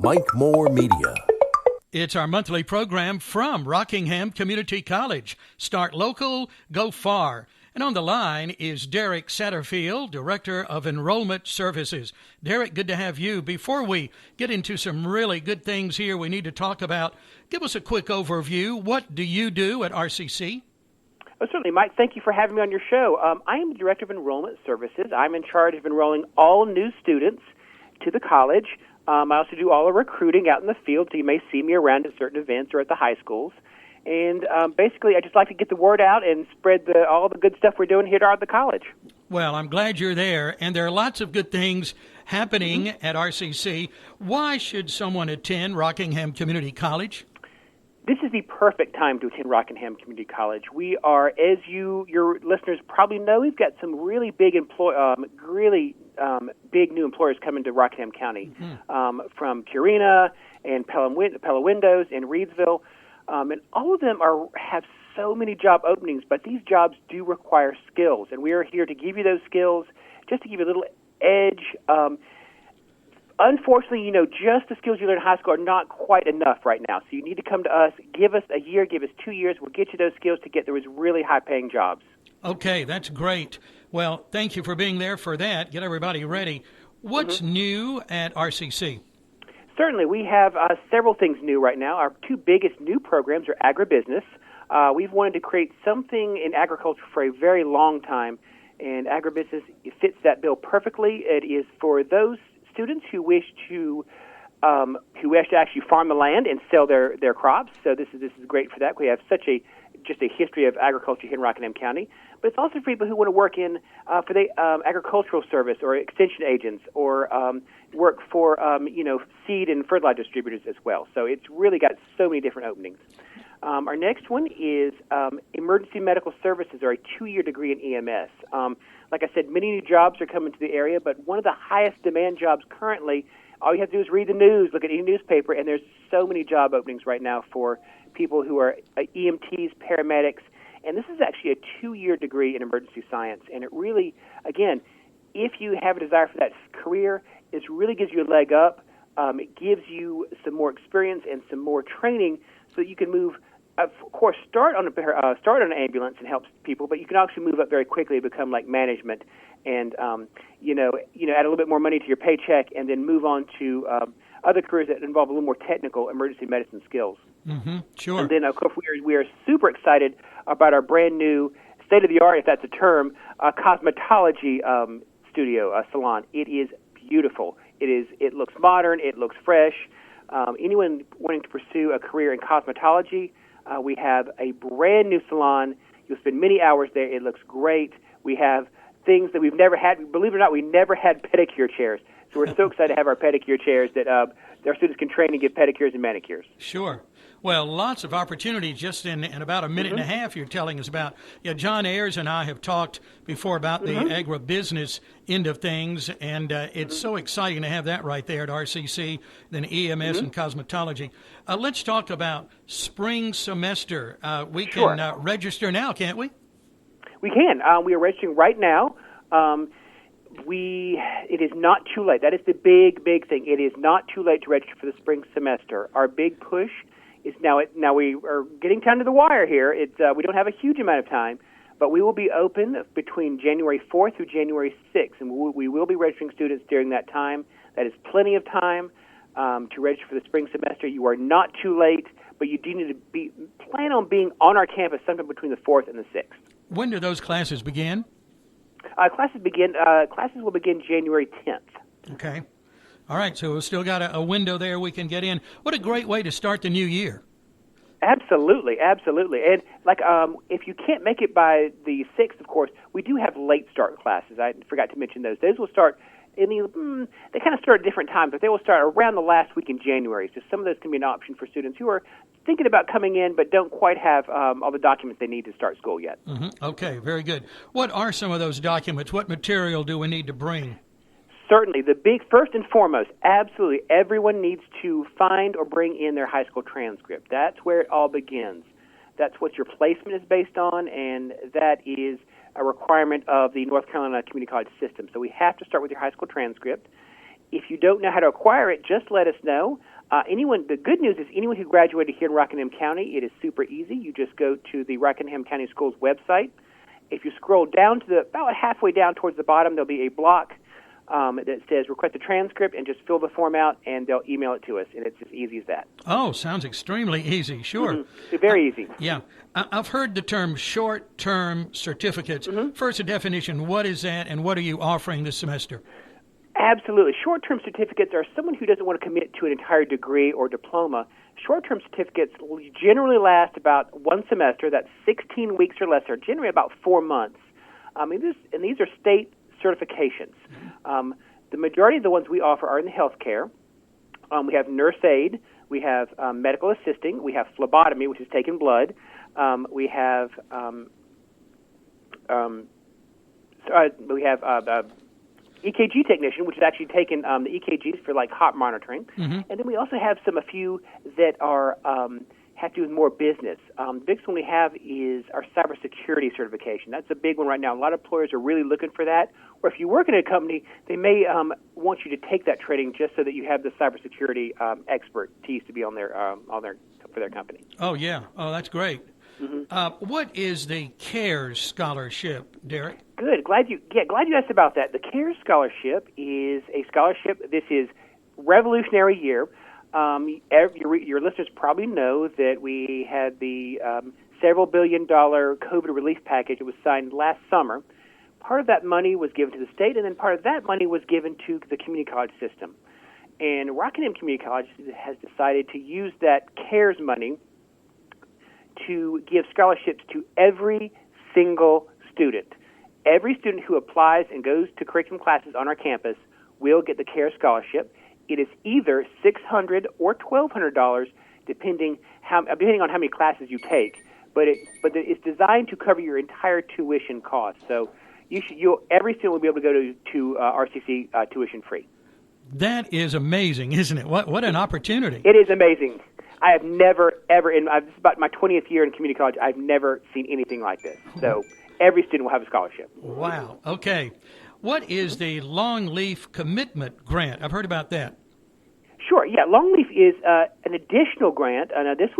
Mike Moore Media. It's our monthly program from Rockingham Community College. Start local, go far. And on the line is Derek Satterfield, Director of Enrollment Services. Derek, good to have you. Before we get into some really good things here we need to talk about, give us a quick overview. What do you do at RCC? Oh, certainly, Mike. Thank you for having me on your show. I am the Director of Enrollment Services. I'm in charge of enrolling all new students to the college. I also do all the recruiting out in the field, so you may see me around at certain events or at the high schools. And basically, I just like to get the word out and spread all the good stuff we're doing here at the college. Well, I'm glad you're there, and there are lots of good things happening at RCC. Why should someone attend Rockingham Community College? This is the perfect time to attend Rockingham Community College. We are, as your listeners probably know, we've got some really big big new employers coming to Rockingham County, from Purina and Pella Windows and Reedsville, and all of them have so many job openings. But these jobs do require skills, and we are here to give you those skills, just to give you a little edge. Unfortunately, just the skills you learn in high school are not quite enough right now. So you need to come to us. Give us a year, give us 2 years. We'll get you those skills to get those really high-paying jobs. Okay, that's great. Well, thank you for being there for that. Get everybody ready. What's new at RCC? Certainly. We have several things new right now. Our two biggest new programs are agribusiness. We've wanted to create something in agriculture for a very long time, and agribusiness fits that bill perfectly. It is for those students who wish to actually farm the land and sell their crops. So this is great for that. We have just a history of agriculture here in Rockingham County. But it's also for people who want to work in for the agricultural service or extension agents or work for seed and fertilizer distributors as well. So it's really got so many different openings. Our next one is emergency medical services, or a 2-year degree in EMS. Like I said, many new jobs are coming to the area, but one of the highest demand jobs currently, all you have to do is read the news, look at any newspaper, and there's so many job openings right now for people who are EMTs, paramedics, and this is actually a 2-year degree in emergency science. And it really, again, if you have a desire for that career, it really gives you a leg up. It gives you some more experience and some more training so that you can move. Of course, start on an ambulance and help people, but you can actually move up very quickly and become like management, and add a little bit more money to your paycheck, and then move on to other careers that involve a little more technical emergency medicine skills. Mm-hmm. Sure. And then, of course, we are super excited about our brand new state of the art, if that's a term, cosmetology studio salon. It is beautiful. It looks modern. It looks fresh. Anyone wanting to pursue a career in cosmetology, we have a brand new salon. You'll spend many hours there. It looks great. We have things that we've never had. Believe it or not, we never had pedicure chairs. So we're so excited to have our pedicure chairs that our students can train and get pedicures and manicures. Sure. Well, lots of opportunities just in about a minute and a half you're telling us about. Yeah, John Ayers and I have talked before about the agribusiness end of things, and it's so exciting to have that right there at RCC, then EMS and cosmetology. Let's talk about spring semester. We can register now, can't we? We can. We are registering right now. It is not too late. That is the big thing. It is not too late to register for the spring semester. Our big push is now we are getting down to the wire here. We don't have a huge amount of time, but we will be open between January 4th through January 6th, and we will be registering students during that time. That is plenty of time to register for the spring semester. You are not too late, but you do need to plan on being on our campus sometime between the 4th and the 6th. When do those classes begin? Classes will begin January 10th. Okay. All right, so we've still got a window there we can get in. What a great way to start the new year. Absolutely. And if you can't make it by the 6th, of course, we do have late start classes. I forgot to mention those. Those will start they kind of start at different times, but they will start around the last week in January. So some of those can be an option for students who are thinking about coming in but don't quite have all the documents they need to start school yet. Mm-hmm. Okay, very good. What are some of those documents? What material do we need to bring? Certainly. First and foremost, absolutely, everyone needs to find or bring in their high school transcript. That's where it all begins. That's what your placement is based on, and that is a requirement of the North Carolina Community College system. So we have to start with your high school transcript. If you don't know how to acquire it, just let us know. The good news is anyone who graduated here in Rockingham County, it is super easy. You just go to the Rockingham County Schools website. If you scroll down to about halfway down towards the bottom, there'll be a block that says request a transcript, and just fill the form out, and they'll email it to us, and it's as easy as that. Oh, sounds extremely easy. Sure. Mm-hmm. Very easy. Yeah. I've heard the term short-term certificates. First, a definition. What is that, and what are you offering this semester? Absolutely. Short-term certificates are someone who doesn't want to commit to an entire degree or diploma. Short-term certificates generally last about one semester. That's 16 weeks or less, or generally about 4 months. These are state certifications. The majority of the ones we offer are in the healthcare. We have nurse aide. We have medical assisting. We have phlebotomy, which is taking blood. We have EKG technician, which is actually taking the EKGs for like heart monitoring. And then we also have a few that are have to do with more business. The biggest one we have is our cybersecurity certification. That's a big one right now. A lot of employers are really looking for that. Or if you work in a company, they may want you to take that training just so that you have the cybersecurity expertise to be on for their company. Oh yeah. Oh, that's great. What is the CARES scholarship, Derek? Good. Glad you asked about that. The CARES scholarship is a scholarship. This is revolutionary year. Your listeners probably know that we had the several billion-dollar COVID relief package. It was signed last summer. Part of that money was given to the state, and then part of that money was given to the community college system. And Rockingham Community College has decided to use that CARES money to give scholarships to every single student. Every student who applies and goes to curriculum classes on our campus will get the CARES scholarship. It is either $600 or $1,200, depending on how many classes you take. But it's designed to cover your entire tuition cost. So every student will be able to go to RCC tuition free. That is amazing, isn't it? What an opportunity! It is amazing. I have never, ever, this is about my 20th year in community college, I've never seen anything like this. So every student will have a scholarship. Wow. Okay. What is the Longleaf Commitment Grant? I've heard about that. Sure. Yeah, Longleaf is an additional grant. This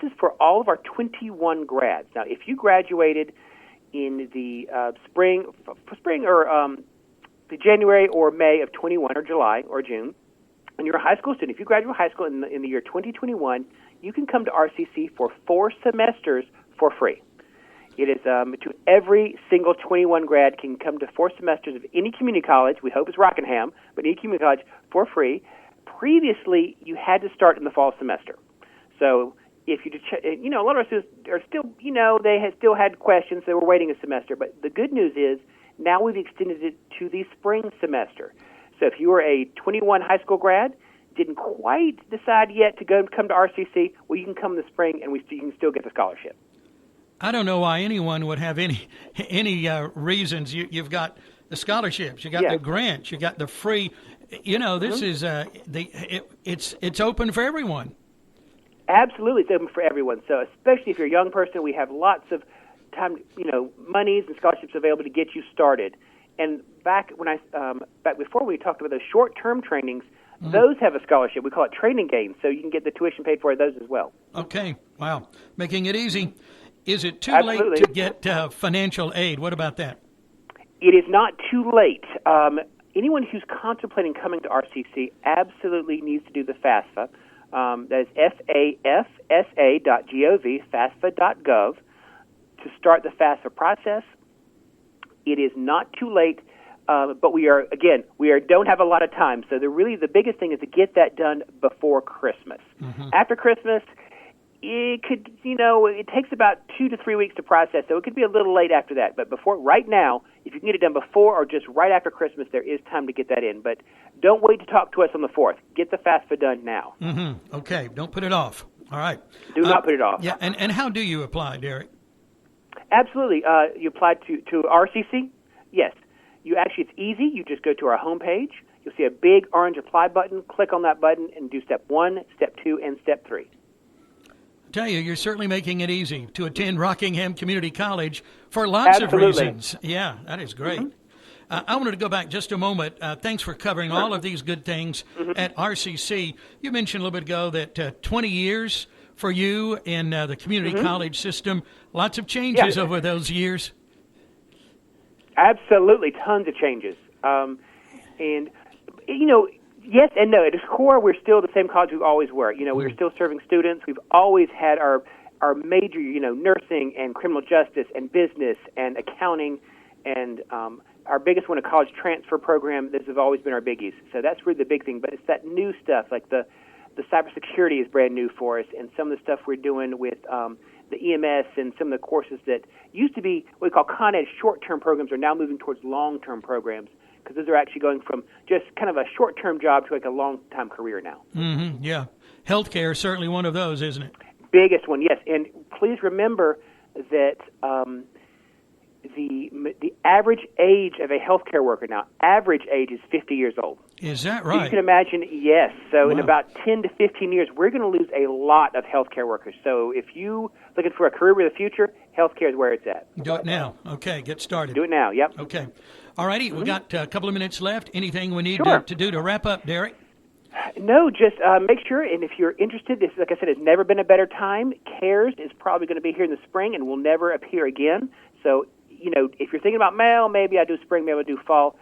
is for all of our 21 grads. Now, if you graduated in the spring or the January or May of 21 or July or June, and you're a high school student, if you graduate high school in the year 2021, you can come to RCC for 4 semesters for free. It is to every single 21 grad can come to 4 semesters of any community college. We hope it's Rockingham, but any community college for free. Previously, you had to start in the fall semester. So if a lot of our students are still, they still had questions. They were waiting a semester. But the good news is now we've extended it to the spring semester. So if you were a 21 high school grad, didn't quite decide yet to come to RCC, well, you can come in the spring, and you can still get the scholarship. I don't know why anyone would have any reasons. You've got the scholarships, you got the grants, you got the free. This is it's open for everyone. Absolutely, it's open for everyone. So especially if you're a young person, we have lots of time, monies and scholarships available to get you started. And back before we talked about those short-term trainings, those have a scholarship. We call it training gains, so you can get the tuition paid for those as well. Okay, wow, making it easy. Is it too Absolutely. late to get financial aid? What about that? It is not too late. Anyone who's contemplating coming to RCC absolutely needs to do the FAFSA. That is FAFSA.gov, FAFSA.gov, to start the FAFSA process. It is not too late, but we don't have a lot of time. So the biggest thing is to get that done before Christmas. After Christmas, it could, it takes about 2 to 3 weeks to process, so it could be a little late after that. But right now, if you can get it done before or just right after Christmas, there is time to get that in. But don't wait to talk to us on the 4th. Get the FAFSA done now. Okay, don't put it off. All right. Do not put it off. Yeah, and how do you apply, Derek? Absolutely. You apply to RCC? Yes. It's easy. You just go to our homepage. You'll see a big orange apply button. Click on that button and do step 1, step 2, and step 3. Tell you, you're certainly making it easy to attend Rockingham Community College for lots Absolutely. of reasons. Yeah, that is great. I wanted to go back just a moment. Thanks for covering all of these good things at RCC. You mentioned a little bit ago that 20 years for you in the community college system. Lots of changes over those years. Absolutely, tons of changes. And, yes and no. At its core, we're still the same college we always were. We're still serving students. We've always had our major, nursing and criminal justice and business and accounting and our biggest one, a college transfer program. Those have always been our biggies. So that's really the big thing. But it's that new stuff, like the cybersecurity is brand new for us, and some of the stuff we're doing with the EMS and some of the courses that used to be what we call Con Ed short-term programs are now moving towards long-term programs, because those are actually going from just kind of a short-term job to like a long-time career now. Yeah. Healthcare is certainly one of those, isn't it? Biggest one, yes. And please remember that the average age of a healthcare worker now, average age is 50 years old. Is that right? So you can imagine, yes. So in about 10 to 15 years, we're going to lose a lot of healthcare workers. So if you looking for a career with the future, healthcare is where it's at. Do it now. Okay, get started. Do it now, yep. Okay. All righty, we got a couple of minutes left. Anything we need to do to wrap up, Derek? No, just make sure, and if you're interested, this, like I said, has never been a better time. CARES is probably going to be here in the spring and will never appear again. So, if you're thinking about, maybe I do spring, maybe I do fall,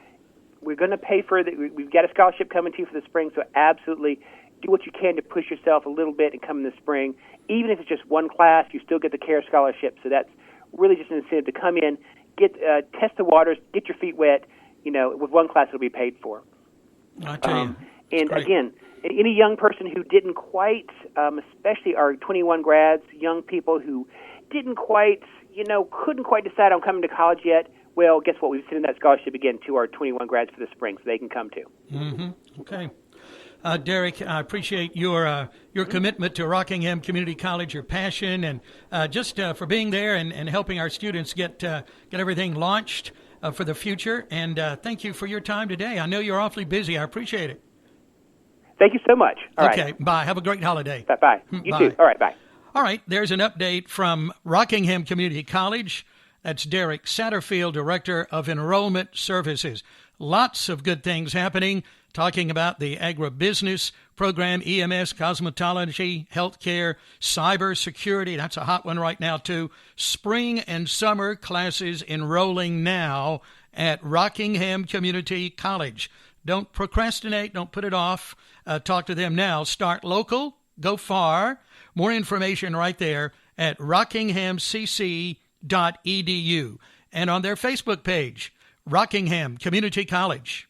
we're going to pay for it. We've got a scholarship coming to you for the spring, so absolutely do what you can to push yourself a little bit and come in the spring. Even if it's just one class, you still get the CARES scholarship. So that's really just an incentive to come in, get test the waters, get your feet wet. With one class, it'll be paid for. I tell you. And again, any young person who didn't quite, especially our 21 grads, young people who didn't quite, couldn't quite decide on coming to college yet, well, guess what? We've sent that scholarship again to our 21 grads for the spring, so they can come too. Okay. Derek, I appreciate your commitment to Rockingham Community College, your passion, and just for being there and helping our students get everything launched for the future. And thank you for your time today. I know you're awfully busy. I appreciate it. Thank you so much. All right. Okay, bye. Have a great holiday. Bye. You too. All right, bye. All right, there's an update from Rockingham Community College. That's Derek Satterfield, Director of Enrollment Services. Lots of good things happening, talking about the agribusiness program, EMS, cosmetology, healthcare, cybersecurity. That's a hot one right now, too. Spring and summer classes enrolling now at Rockingham Community College. Don't procrastinate. Don't put it off. Talk to them now. Start local. Go far. More information right there at rockinghamcc.edu and on their Facebook page, Rockingham Community College.